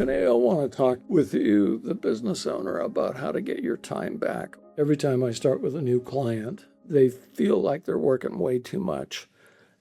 Today I want to talk with you, the business owner, about how to get your time back. Every time I start with a new client, they feel like they're working way too much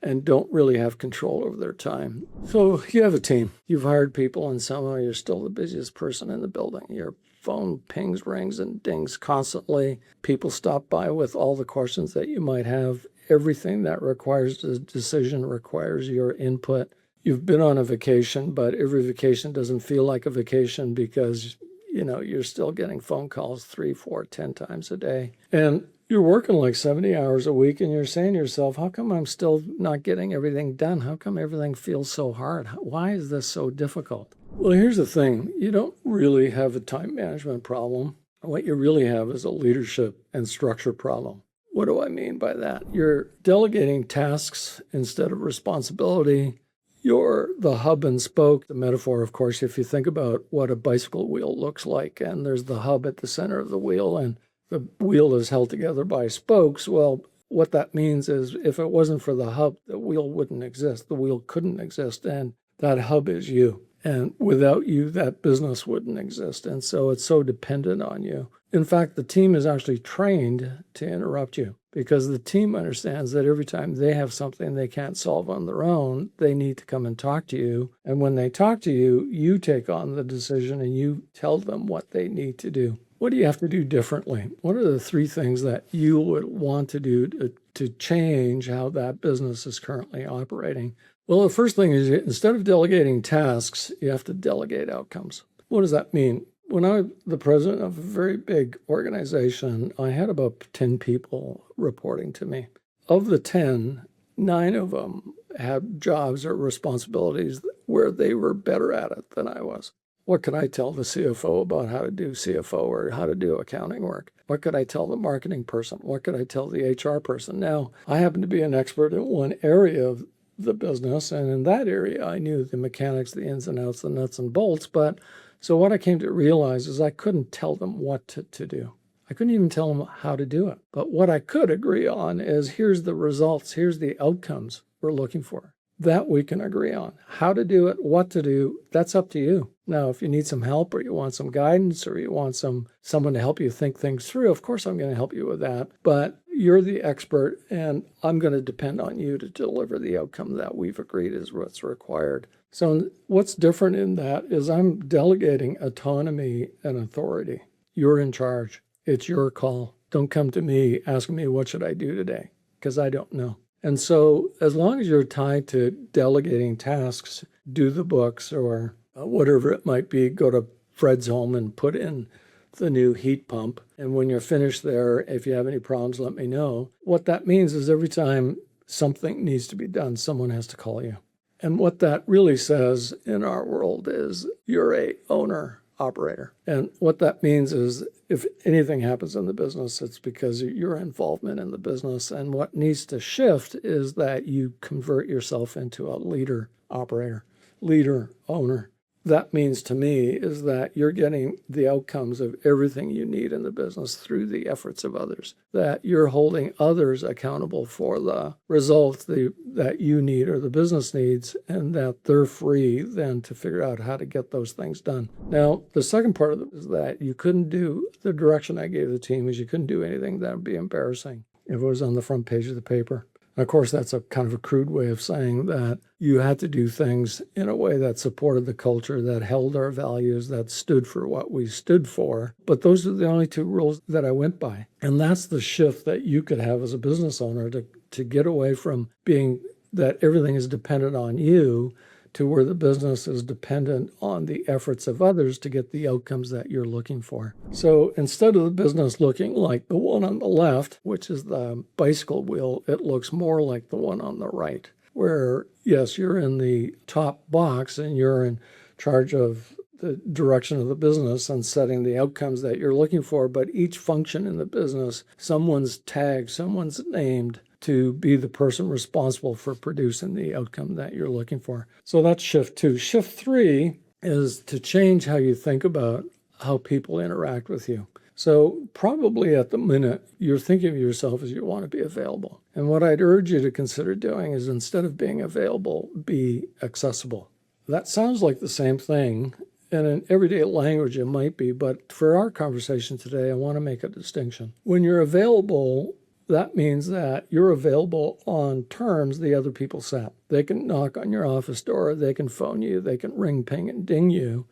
and don't really have control over their time. So you have a team. You've hired people, and somehow you're still the busiest person in the building. Your phone pings, rings, and dings constantly. People stop by with all the questions that you might have. Everything that requires a decision requires your input. You've been on a vacation, but every vacation doesn't feel like a vacation because, you're still getting phone calls 3, 4, 10 times a day. And you're working like 70 hours a week, and you're saying to yourself, how come I'm still not getting everything done? How come everything feels so hard? Why is this so difficult? Well, here's the thing. You don't really have a time management problem. What you really have is a leadership and structure problem. What do I mean by that? You're delegating tasks instead of responsibility. You're the hub and spoke. The metaphor, of course, if you think about what a bicycle wheel looks like, and there's the hub at the center of the wheel, and the wheel is held together by spokes. Well, what that means is if it wasn't for the hub, the wheel wouldn't exist. The wheel couldn't exist, and that hub is you. And without you, that business wouldn't exist. And so it's so dependent on you. In fact, the team is actually trained to interrupt you because the team understands that every time they have something they can't solve on their own, they need to come and talk to you. And when they talk to you, you take on the decision and you tell them what they need to do. What do you have to do differently? What are the 3 things that you would want to do to change how that business is currently operating? Well, the first thing is instead of delegating tasks, you have to delegate outcomes. What does that mean? When I was the president of a very big organization, I had about 10 people reporting to me. Of the 10, 9 of them had jobs or responsibilities where they were better at it than I was. What could I tell the CFO about how to do CFO or how to do accounting work? What could I tell the marketing person? What could I tell the HR person? Now, I happen to be an expert in one area of the business, and in that area, I knew the mechanics, the ins and outs, the nuts and bolts. But so what I came to realize is I couldn't tell them what to do. I couldn't even tell them how to do it. But what I could agree on is here's the results, here's the outcomes we're looking for. That we can agree on. How to do it, what to do, that's up to you. Now, if you need some help or you want some guidance or you want someone to help you think things through, of course I'm going to help you with that. But you're the expert, and I'm going to depend on you to deliver the outcome that we've agreed is what's required. So what's different in that is I'm delegating autonomy and authority. You're in charge. It's your call. Don't come to me asking me what should I do today, because I don't know. And so as long as you're tied to delegating tasks, do the books or whatever it might be, go to Fred's home and put in the new heat pump. And when you're finished there, if you have any problems, let me know. What that means is every time something needs to be done, someone has to call you. And what that really says in our world is you're a owner operator. And what that means is if anything happens in the business, it's because of your involvement in the business. And what needs to shift is that you convert yourself into a leader operator, leader owner. That means to me is that you're getting the outcomes of everything you need in the business through the efforts of others, that you're holding others accountable for the results that you need or the business needs, and that they're free then to figure out how to get those things done. Now, the second part of it is that you couldn't do, the direction I gave the team is you couldn't do anything that would be embarrassing if it was on the front page of the paper. Of course, that's a kind of a crude way of saying that you had to do things in a way that supported the culture, that held our values, that stood for what we stood for. But those are the only 2 rules that I went by. And that's the shift that you could have as a business owner to get away from being that everything is dependent on you to where the business is dependent on the efforts of others to get the outcomes that you're looking for. So instead of the business looking like the one on the left, which is the bicycle wheel, it looks more like the one on the right, where, yes, you're in the top box and you're in charge of the direction of the business and setting the outcomes that you're looking for, but each function in the business, someone's tagged, someone's named to be the person responsible for producing the outcome that you're looking for. So that's shift 2. Shift 3 is to change how you think about how people interact with you. So probably at the minute, you're thinking of yourself as you want to be available. And what I'd urge you to consider doing is instead of being available, be accessible. That sounds like the same thing And in everyday language, it might be, but for our conversation today, I want to make a distinction. When you're available, that means that you're available on terms the other people set. They can knock on your office door, they can phone you, they can ring, ping, and ding you.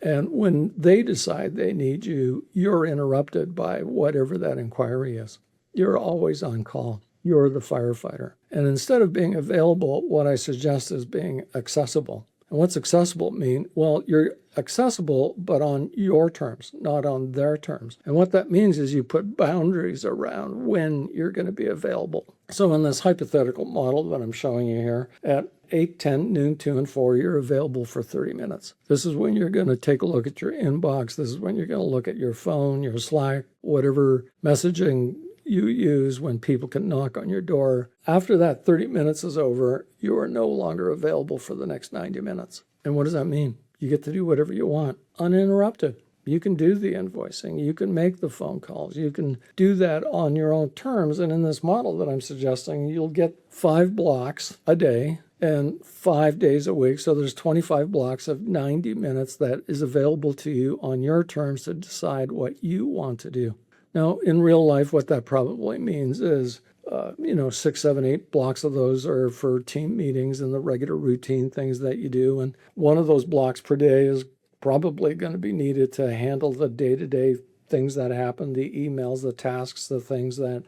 And when they decide they need you, you're interrupted by whatever that inquiry is. You're always on call. You're the firefighter. And instead of being available, what I suggest is being accessible. And what's accessible mean? Well, you're accessible, but on your terms, not on their terms. And what that means is you put boundaries around when you're going to be available. So in this hypothetical model that I'm showing you here, at 8, 10, noon, 2, and 4, you're available for 30 minutes. This is when you're going to take a look at your inbox. This is when you're going to look at your phone, your Slack, whatever messaging you use when people can knock on your door. After that 30 minutes is over, you are no longer available for the next 90 minutes. And what does that mean? You get to do whatever you want, uninterrupted. You can do the invoicing. You can make the phone calls. You can do that on your own terms. And in this model that I'm suggesting, you'll get 5 blocks a day and 5 days a week. So there's 25 blocks of 90 minutes that is available to you on your terms to decide what you want to do. Now, in real life, what that probably means is, 6, 7, 8 blocks of those are for team meetings and the regular routine things that you do. And one of those blocks per day is probably going to be needed to handle the day-to-day things that happen, the emails, the tasks, the things that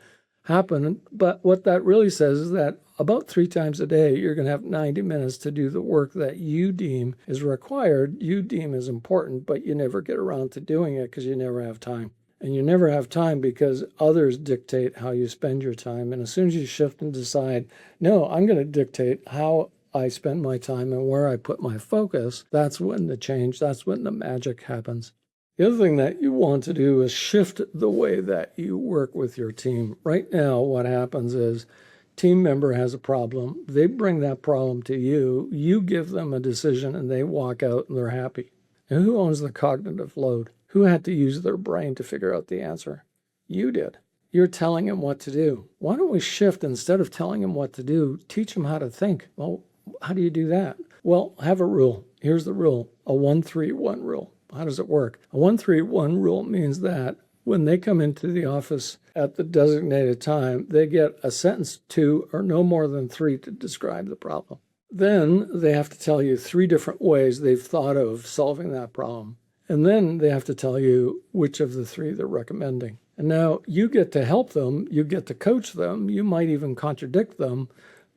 happen. But what that really says is that about 3 times a day, you're going to have 90 minutes to do the work that you deem is required, you deem is important, but you never get around to doing it because you never have time. And you never have time because others dictate how you spend your time. And as soon as you shift and decide, no, I'm going to dictate how I spend my time and where I put my focus, that's when the change, that's when the magic happens. The other thing that you want to do is shift the way that you work with your team. Right now, what happens is team member has a problem. They bring that problem to you. You give them a decision and they walk out and they're happy. And who owns the cognitive load? Who had to use their brain to figure out the answer? You did. You're telling them what to do. Why don't we shift, instead of telling them what to do, teach them how to think? Well, how do you do that? Well, have a rule. Here's the rule, a 1-3-1 rule. How does it work? A 1-3-1 rule means that when they come into the office at the designated time, they get a sentence, 2 or no more than 3 to describe the problem. Then they have to tell you 3 different ways they've thought of solving that problem. And then they have to tell you which of the 3 they're recommending. And now you get to help them, you get to coach them, you might even contradict them,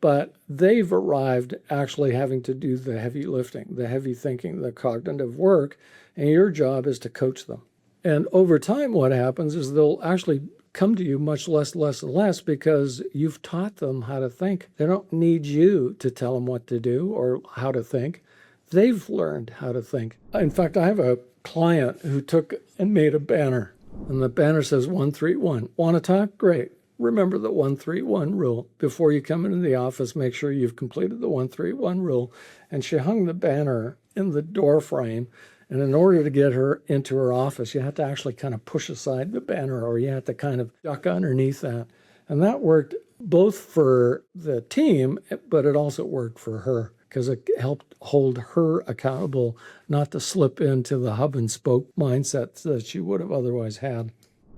but they've arrived actually having to do the heavy lifting, the heavy thinking, the cognitive work, and your job is to coach them. And over time, what happens is they'll actually come to you much less and less because you've taught them how to think. They don't need you to tell them what to do or how to think. They've learned how to think. In fact, I have a client who took and made a banner, and the banner says 1-3-1. Want to talk? Great. Remember the 1-3-1 rule. Before you come into the office, make sure you've completed the 1-3-1 rule. And she hung the banner in the door frame. And in order to get her into her office, you had to actually kind of push aside the banner, or you had to kind of duck underneath that. And that worked both for the team, but it also worked for her, because it helped hold her accountable not to slip into the hub and spoke mindset that she would have otherwise had.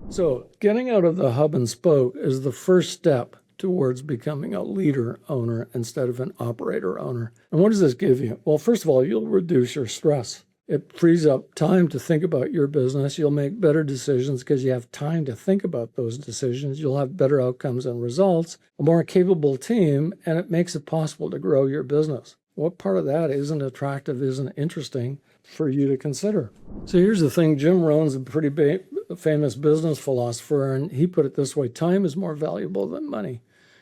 So getting out of the hub and spoke is the first step towards becoming a leader owner instead of an operator owner. And what does this give you? Well, first of all, you'll reduce your stress. It frees up time to think about your business. You'll make better decisions because you have time to think about those decisions. You'll have better outcomes and results, a more capable team, and it makes it possible to grow your business. What part of that isn't attractive, isn't interesting for you to consider? So here's the thing. Jim Rohn's a pretty famous business philosopher, and he put it this way: time is more valuable than money.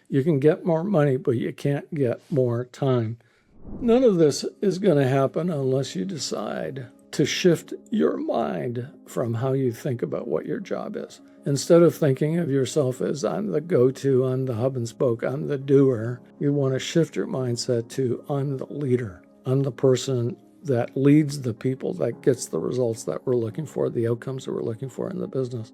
You can get more money, but you can't get more time. None of this is going to happen unless you decide to shift your mind from how you think about what your job is. Instead of thinking of yourself as I'm the go-to, I'm the hub and spoke, I'm the doer, you want to shift your mindset to I'm the leader. I'm the person that leads the people, that gets the results that we're looking for, the outcomes that we're looking for in the business.